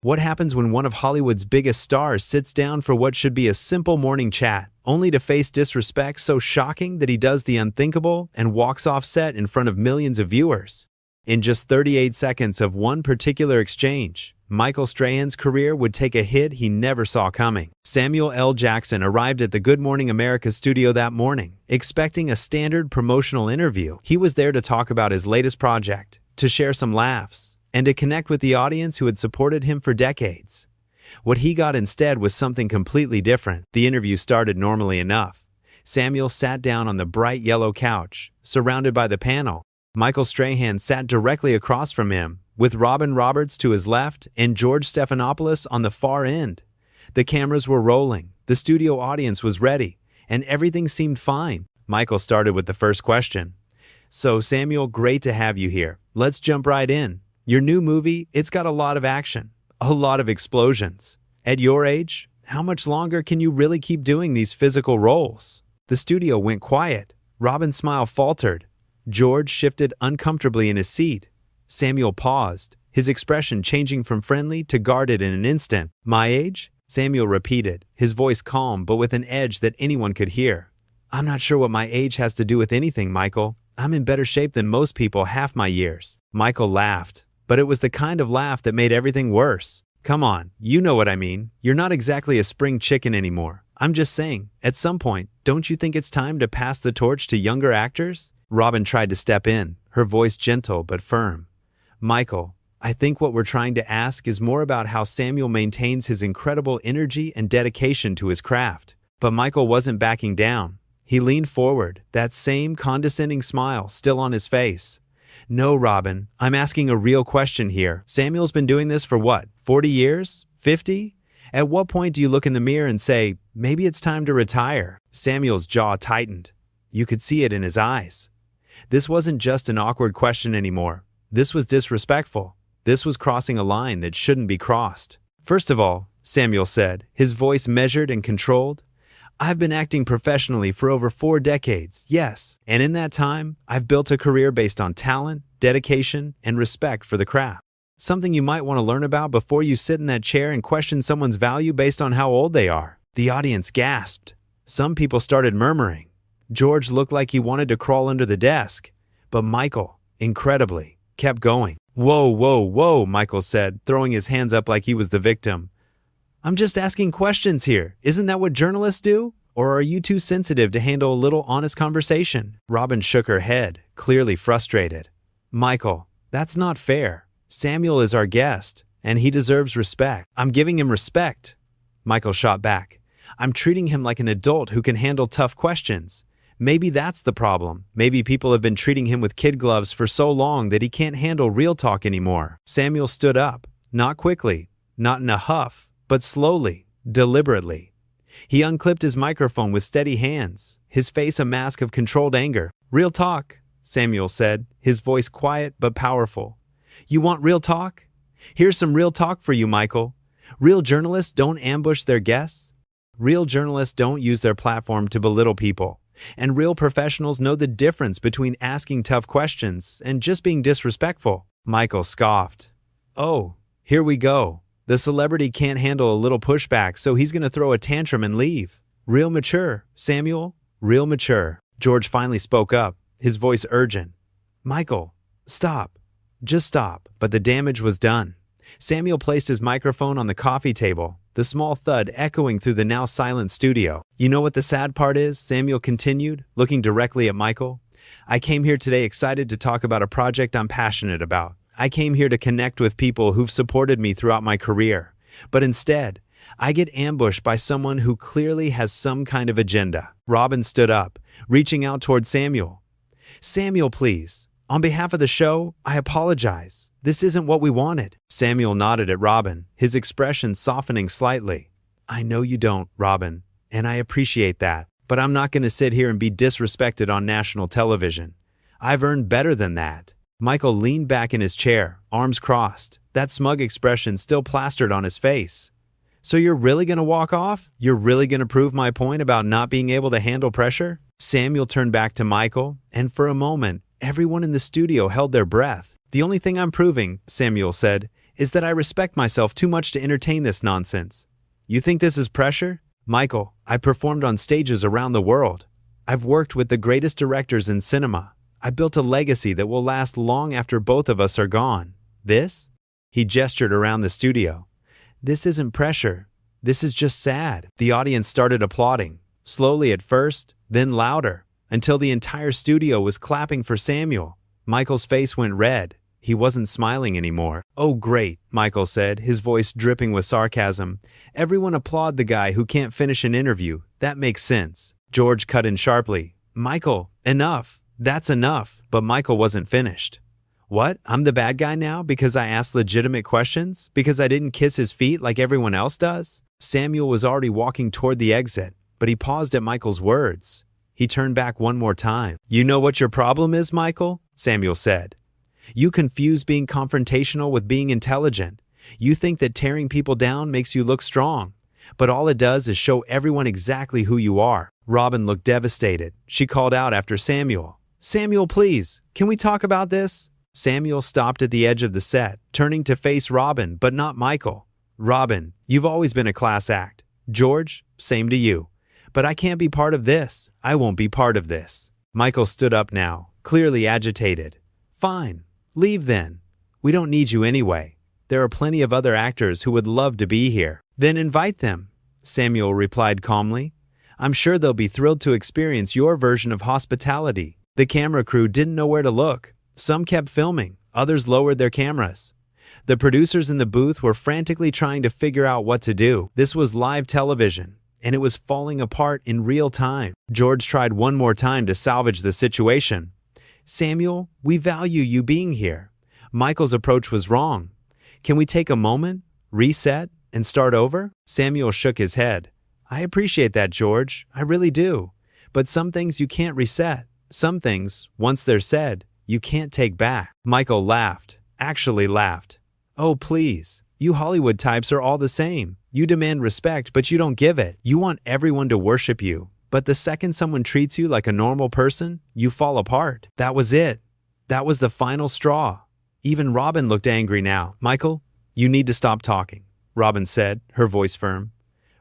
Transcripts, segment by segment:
What happens when one of Hollywood's biggest stars sits down for what should be a simple morning chat, only to face disrespect so shocking that he does the unthinkable and walks off set in front of millions of viewers? In just 38 seconds of one particular exchange, Michael Strahan's career would take a hit he never saw coming. Samuel L. Jackson arrived at the Good Morning America studio that morning, expecting a standard promotional interview. He was there to talk about his latest project, to share some laughs, and to connect with the audience who had supported him for decades. What he got instead was something completely different. The interview started normally enough. Samuel sat down on the bright yellow couch, surrounded by the panel. Michael Strahan sat directly across from him, with Robin Roberts to his left and George Stephanopoulos on the far end. The cameras were rolling, the studio audience was ready, and everything seemed fine. Michael started with the first question. "So, Samuel, great to have you here. Let's jump right in. Your new movie, it's got a lot of action, a lot of explosions. At your age, how much longer can you really keep doing these physical roles?" The studio went quiet. Robin's smile faltered. George shifted uncomfortably in his seat. Samuel paused, his expression changing from friendly to guarded in an instant. "My age?" Samuel repeated, his voice calm but with an edge that anyone could hear. "I'm not sure what my age has to do with anything, Michael. I'm in better shape than most people half my years." Michael laughed, but it was the kind of laugh that made everything worse. "Come on, you know what I mean. You're not exactly a spring chicken anymore. I'm just saying, at some point, don't you think it's time to pass the torch to younger actors?" Robin tried to step in, her voice gentle but firm. "Michael, I think what we're trying to ask is more about how Samuel maintains his incredible energy and dedication to his craft." But Michael wasn't backing down. He leaned forward, that same condescending smile still on his face. "No, Robin, I'm asking a real question here. Samuel's been doing this for what, 40 years? 50? At what point do you look in the mirror and say, maybe it's time to retire?" Samuel's jaw tightened. You could see it in his eyes. This wasn't just an awkward question anymore. This was disrespectful. This was crossing a line that shouldn't be crossed. "First of all," Samuel said, his voice measured and controlled, "I've been acting professionally for over 4 decades, yes, and in that time, I've built a career based on talent, dedication, and respect for the craft. Something you might want to learn about before you sit in that chair and question someone's value based on how old they are." The audience gasped. Some people started murmuring. George looked like he wanted to crawl under the desk, but Michael, incredibly, kept going. "Whoa, whoa, whoa," Michael said, throwing his hands up like he was the victim. "I'm just asking questions here. Isn't that what journalists do? Or are you too sensitive to handle a little honest conversation?" Robin shook her head, clearly frustrated. "Michael, that's not fair. Samuel is our guest, and he deserves respect." "I'm giving him respect," Michael shot back. "I'm treating him like an adult who can handle tough questions. Maybe that's the problem. Maybe people have been treating him with kid gloves for so long that he can't handle real talk anymore." Samuel stood up, not quickly, not in a huff, but slowly, deliberately. He unclipped his microphone with steady hands, his face a mask of controlled anger. "Real talk," Samuel said, his voice quiet but powerful. "You want real talk? Here's some real talk for you, Michael. Real journalists don't ambush their guests. Real journalists don't use their platform to belittle people. And real professionals know the difference between asking tough questions and just being disrespectful." Michael scoffed. "Oh, here we go. The celebrity can't handle a little pushback, so he's going to throw a tantrum and leave. Real mature, Samuel, real mature." George finally spoke up, his voice urgent. "Michael, stop. Just stop." But the damage was done. Samuel placed his microphone on the coffee table, the small thud echoing through the now silent studio. "You know what the sad part is?" Samuel continued, looking directly at Michael. "I came here today excited to talk about a project I'm passionate about. I came here to connect with people who've supported me throughout my career. But instead, I get ambushed by someone who clearly has some kind of agenda." Robin stood up, reaching out toward Samuel. "Samuel, please. On behalf of the show, I apologize. This isn't what we wanted." Samuel nodded at Robin, his expression softening slightly. "I know you don't, Robin, and I appreciate that, but I'm not going to sit here and be disrespected on national television. I've earned better than that." Michael leaned back in his chair, arms crossed, that smug expression still plastered on his face. "So you're really going to walk off? You're really going to prove my point about not being able to handle pressure?" Samuel turned back to Michael, and for a moment, everyone in the studio held their breath. "The only thing I'm proving," Samuel said, is that I respect myself too much to entertain this nonsense. You think this is pressure? Michael, I performed on stages around the world. I've worked with the greatest directors in cinema. I built a legacy that will last long after both of us are gone. This? He gestured around the studio. This isn't pressure. This is just sad. The audience started applauding, slowly at first, then louder, until the entire studio was clapping for Samuel. Michael's face went red. He wasn't smiling anymore. Oh, great, Michael said, his voice dripping with sarcasm. Everyone applaud the guy who can't finish an interview. That makes sense. George cut in sharply. Michael, enough. That's enough. But Michael wasn't finished. What? I'm the bad guy now because I asked legitimate questions? Because I didn't kiss his feet like everyone else does? Samuel was already walking toward the exit, but he paused at Michael's words. He turned back one more time. You know what your problem is, Michael? Samuel said. You confuse being confrontational with being intelligent. You think that tearing people down makes you look strong, but all it does is show everyone exactly who you are. Robin looked devastated. She called out after Samuel. Samuel, please, can we talk about this? Samuel stopped at the edge of the set, turning to face Robin, but not Michael. Robin, you've always been a class act. George, same to you. But I can't be part of this. I won't be part of this. Michael stood up now, clearly agitated. Fine. Leave then. We don't need you anyway. There are plenty of other actors who would love to be here. Then invite them, Samuel replied calmly. I'm sure they'll be thrilled to experience your version of hospitality. The camera crew didn't know where to look. Some kept filming, others lowered their cameras. The producers in the booth were frantically trying to figure out what to do. This was live television, and it was falling apart in real time. George tried one more time to salvage the situation. Samuel, we value you being here. Michael's approach was wrong. Can we take a moment, reset, and start over? Samuel shook his head. I appreciate that, George. I really do. But some things you can't reset. Some things, once they're said, you can't take back. Michael laughed. Actually laughed. Oh, please. You Hollywood types are all the same. You demand respect, but you don't give it. You want everyone to worship you. But the second someone treats you like a normal person, you fall apart. That was it. That was the final straw. Even Robin looked angry now. Michael, you need to stop talking, Robin said, her voice firm.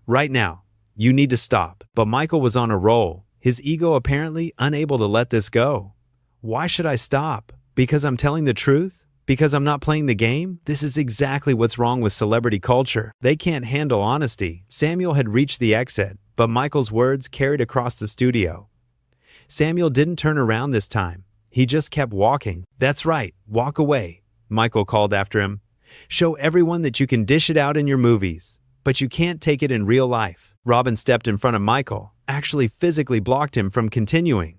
Right now. You need to stop. But Michael was on a roll, his ego apparently unable to let this go. Why should I stop? Because I'm telling the truth? Because I'm not playing the game? This is exactly what's wrong with celebrity culture. They can't handle honesty. Samuel had reached the exit, but Michael's words carried across the studio. Samuel didn't turn around this time. He just kept walking. That's right, walk away, Michael called after him. Show everyone that you can dish it out in your movies, but you can't take it in real life. Robin stepped in front of Michael, actually physically blocked him from continuing.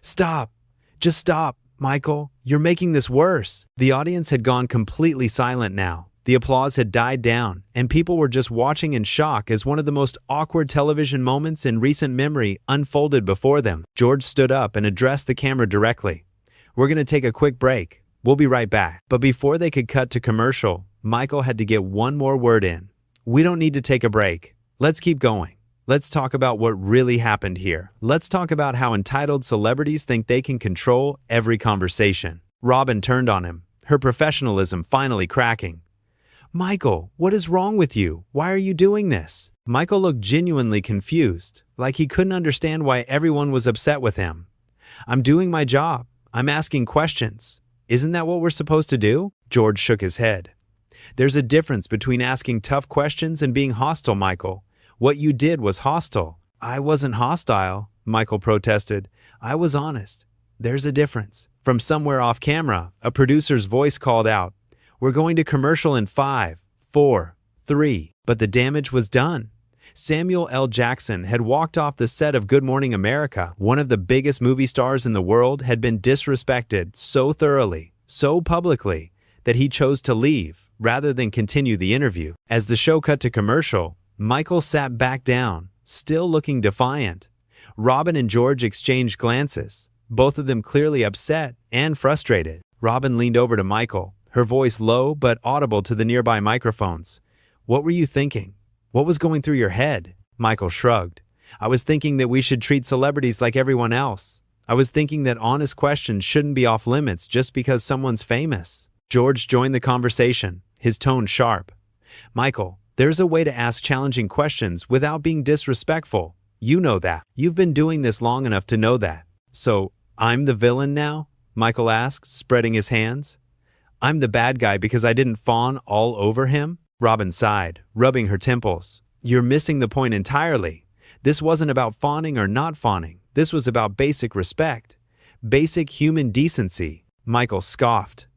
Stop. Just stop, Michael. You're making this worse. The audience had gone completely silent now. The applause had died down, and people were just watching in shock as one of the most awkward television moments in recent memory unfolded before them. George stood up and addressed the camera directly. We're going to take a quick break. We'll be right back. But before they could cut to commercial, Michael had to get one more word in. We don't need to take a break. Let's keep going. Let's talk about what really happened here. Let's talk about how entitled celebrities think they can control every conversation. Robin turned on him, her professionalism finally cracking. Michael, what is wrong with you? Why are you doing this? Michael looked genuinely confused, like he couldn't understand why everyone was upset with him. I'm doing my job. I'm asking questions. Isn't that what we're supposed to do? George shook his head. There's a difference between asking tough questions and being hostile, Michael. What you did was hostile. I wasn't hostile, Michael protested. I was honest. There's a difference. From somewhere off camera, a producer's voice called out, We're going to commercial in 5, 4, 3. But the damage was done. Samuel L. Jackson had walked off the set of Good Morning America. One of the biggest movie stars in the world had been disrespected so thoroughly, so publicly, that he chose to leave rather than continue the interview. As the show cut to commercial, Michael sat back down, still looking defiant. Robin and George exchanged glances, both of them clearly upset and frustrated. Robin leaned over to Michael, her voice low but audible to the nearby microphones. What were you thinking? What was going through your head? Michael shrugged. I was thinking that we should treat celebrities like everyone else. I was thinking that honest questions shouldn't be off limits just because someone's famous. George joined the conversation, his tone sharp. "Michael, there's a way to ask challenging questions without being disrespectful. You know that. You've been doing this long enough to know that." "So, I'm the villain now?" Michael asks, spreading his hands. "I'm the bad guy because I didn't fawn all over him?" Robin sighed, rubbing her temples. "You're missing the point entirely. This wasn't about fawning or not fawning. This was about basic respect. Basic human decency." Michael scoffed.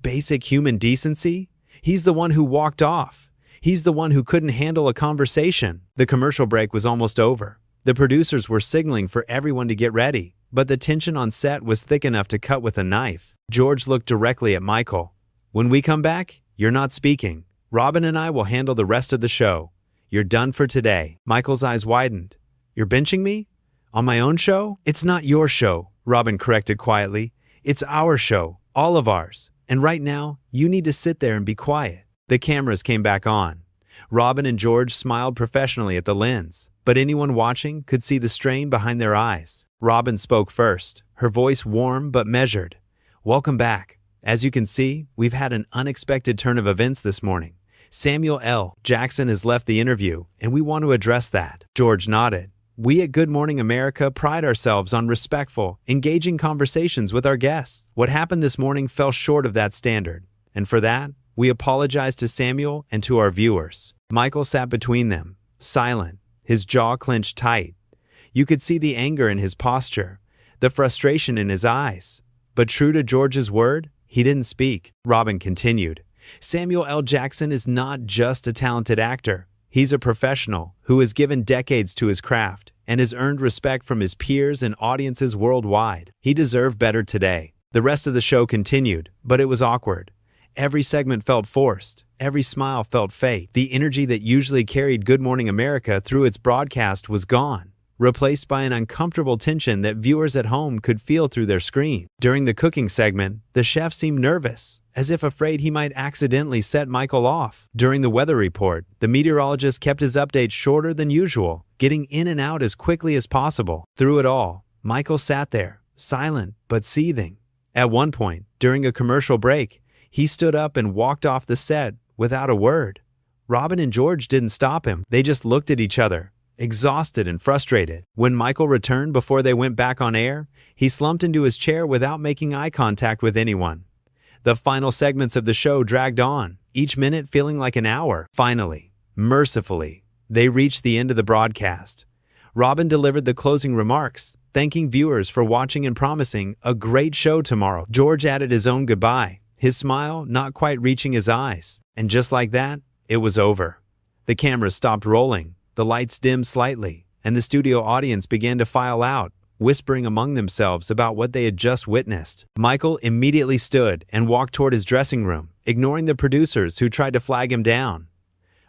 "Basic human decency? He's the one who walked off. He's the one who couldn't handle a conversation." The commercial break was almost over. The producers were signaling for everyone to get ready, but the tension on set was thick enough to cut with a knife. George looked directly at Michael. "When we come back, you're not speaking. Robin and I will handle the rest of the show. You're done for today." Michael's eyes widened. "You're benching me? On my own show?" "It's not your show," Robin corrected quietly. "It's our show, all of ours. And right now, you need to sit there and be quiet." The cameras came back on. Robin and George smiled professionally at the lens, but anyone watching could see the strain behind their eyes. Robin spoke first, her voice warm but measured. "Welcome back. As you can see, we've had an unexpected turn of events this morning. Samuel L. Jackson has left the interview, and we want to address that." George nodded. "We at Good Morning America pride ourselves on respectful, engaging conversations with our guests. What happened this morning fell short of that standard, and for that, we apologize to Samuel and to our viewers." Michael sat between them, silent, his jaw clenched tight. You could see the anger in his posture, the frustration in his eyes. But true to George's word, he didn't speak. Robin continued. "Samuel L. Jackson is not just a talented actor. He's a professional who has given decades to his craft and has earned respect from his peers and audiences worldwide. He deserved better today." The rest of the show continued, but it was awkward. Every segment felt forced. Every smile felt fake. The energy that usually carried Good Morning America through its broadcast was gone, replaced by an uncomfortable tension that viewers at home could feel through their screen. During the cooking segment, the chef seemed nervous, as if afraid he might accidentally set Michael off. During the weather report, the meteorologist kept his updates shorter than usual, getting in and out as quickly as possible. Through it all, Michael sat there, silent but seething. At one point, during a commercial break, he stood up and walked off the set without a word. Robin and George didn't stop him. They just looked at each other, exhausted and frustrated. When Michael returned before they went back on air, he slumped into his chair without making eye contact with anyone. The final segments of the show dragged on, each minute feeling like an hour. Finally, mercifully, they reached the end of the broadcast. Robin delivered the closing remarks, thanking viewers for watching and promising a great show tomorrow. George added his own goodbye, his smile not quite reaching his eyes. And just like that, it was over. The cameras stopped rolling, the lights dimmed slightly, and the studio audience began to file out, whispering among themselves about what they had just witnessed. Michael immediately stood and walked toward his dressing room, ignoring the producers who tried to flag him down.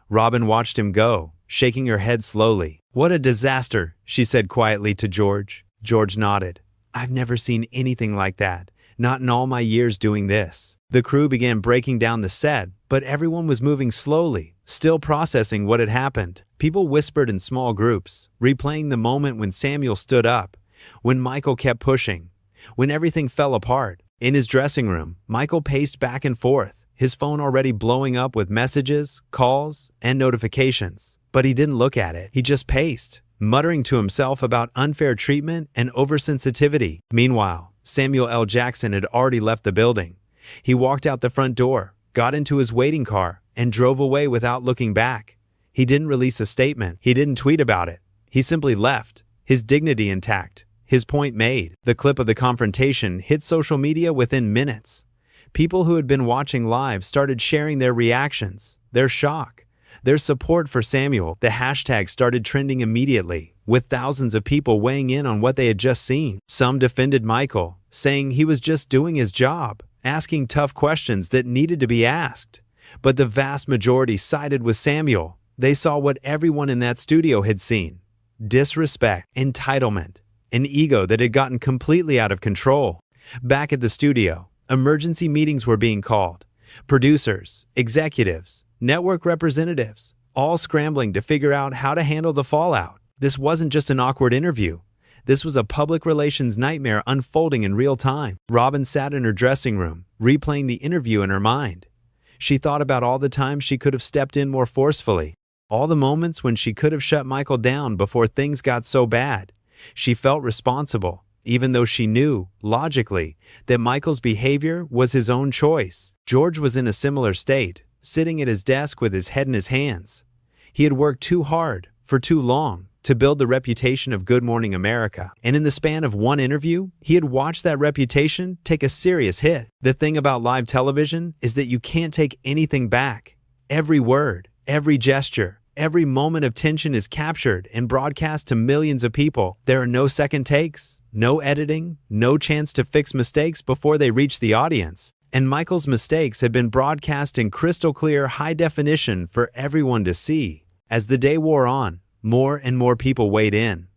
Robin watched him go, shaking her head slowly. "What a disaster," she said quietly to George. George nodded. "I've never seen anything like that. Not in all my years doing this." The crew began breaking down the set, but everyone was moving slowly, still processing what had happened. People whispered in small groups, replaying the moment when Samuel stood up, when Michael kept pushing, when everything fell apart. In his dressing room, Michael paced back and forth, his phone already blowing up with messages, calls, and notifications. But he didn't look at it. He just paced, muttering to himself about unfair treatment and oversensitivity. Meanwhile, Samuel L. Jackson had already left the building. He walked out the front door, got into his waiting car, and drove away without looking back. He didn't release a statement. He didn't tweet about it. He simply left, his dignity intact, his point made. The clip of the confrontation hit social media within minutes. People who had been watching live started sharing their reactions, their shock, their support for Samuel. The hashtag started trending immediately, with thousands of people weighing in on what they had just seen. Some defended Michael, saying he was just doing his job, asking tough questions that needed to be asked. But the vast majority sided with Samuel. They saw what everyone in that studio had seen: disrespect, entitlement, an ego that had gotten completely out of control. Back at the studio, emergency meetings were being called. Producers, executives, network representatives, all scrambling to figure out how to handle the fallout. This wasn't just an awkward interview. This was a public relations nightmare unfolding in real time. Robin sat in her dressing room, replaying the interview in her mind. She thought about all the times she could have stepped in more forcefully, all the moments when she could have shut Michael down before things got so bad. She felt responsible, even though she knew, logically, that Michael's behavior was his own choice. George was in a similar state, sitting at his desk with his head in his hands. He had worked too hard, for too long, to build the reputation of Good Morning America. And in the span of one interview, he had watched that reputation take a serious hit. The thing about live television is that you can't take anything back. Every word, every gesture, every moment of tension is captured and broadcast to millions of people. There are no second takes, no editing, no chance to fix mistakes before they reach the audience. And Michael's mistakes had been broadcast in crystal clear high definition for everyone to see. As the day wore on, more and more people weighed in.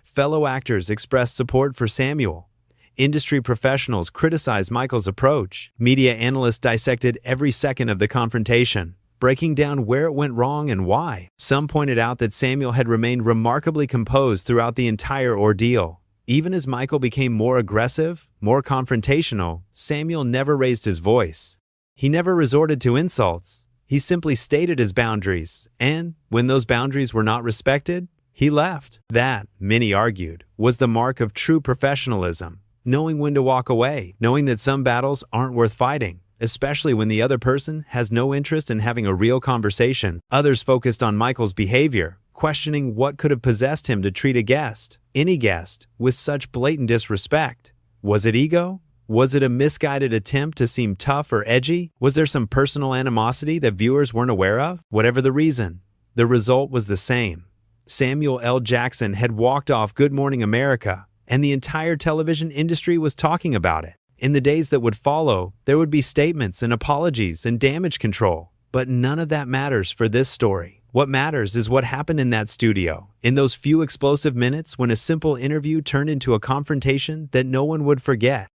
Fellow actors expressed support for Samuel. Industry professionals criticized Michael's approach. Media analysts dissected every second of the confrontation, breaking down where it went wrong and why. Some pointed out that Samuel had remained remarkably composed throughout the entire ordeal. Even as Michael became more aggressive, more confrontational, Samuel never raised his voice. He never resorted to insults. He simply stated his boundaries, and when those boundaries were not respected, he left. That, many argued, was the mark of true professionalism. Knowing when to walk away, knowing that some battles aren't worth fighting, especially when the other person has no interest in having a real conversation. Others focused on Michael's behavior, questioning what could have possessed him to treat a guest, any guest, with such blatant disrespect. Was it ego? Was it a misguided attempt to seem tough or edgy? Was there some personal animosity that viewers weren't aware of? Whatever the reason, the result was the same. Samuel L. Jackson had walked off Good Morning America, and the entire television industry was talking about it. In the days that would follow, there would be statements and apologies and damage control. But none of that matters for this story. What matters is what happened in that studio, in those few explosive minutes when a simple interview turned into a confrontation that no one would forget.